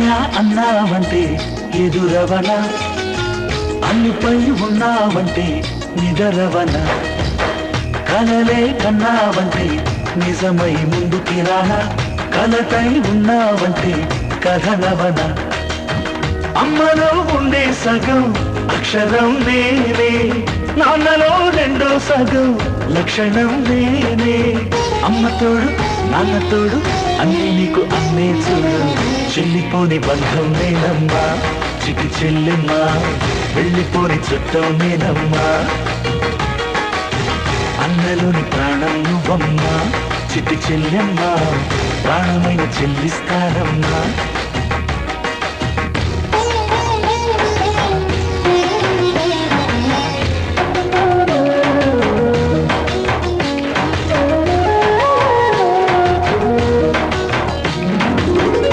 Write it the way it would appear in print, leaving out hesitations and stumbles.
అన్నయ్య అన్నావంటే ఎదురవన, అన్నిపై ఉన్నావంటే నిదరవన, కలలే కన్నావంటే నిజమై ముందుకి రానా, కలతై ఉన్నావంటే కథలవన. అమ్మలో ఉండే సగం అక్షరం నేనే, నాన్నలో రెండో సగం లక్షణం నేనే. అమ్మ తోడు నాన్న తోడు అన్నీ నీకు అన్నే చూడు, చెల్లిపోని బంధం నేనమ్మా చిటి చెల్లెమ్మా, వెళ్ళిపోని చుట్టం నేనమ్మా. అన్నలోని ప్రాణం నువ్వమ్మా చిటి చెల్లెమ్మా, ప్రాణమైన చెల్లిస్తానమ్మా.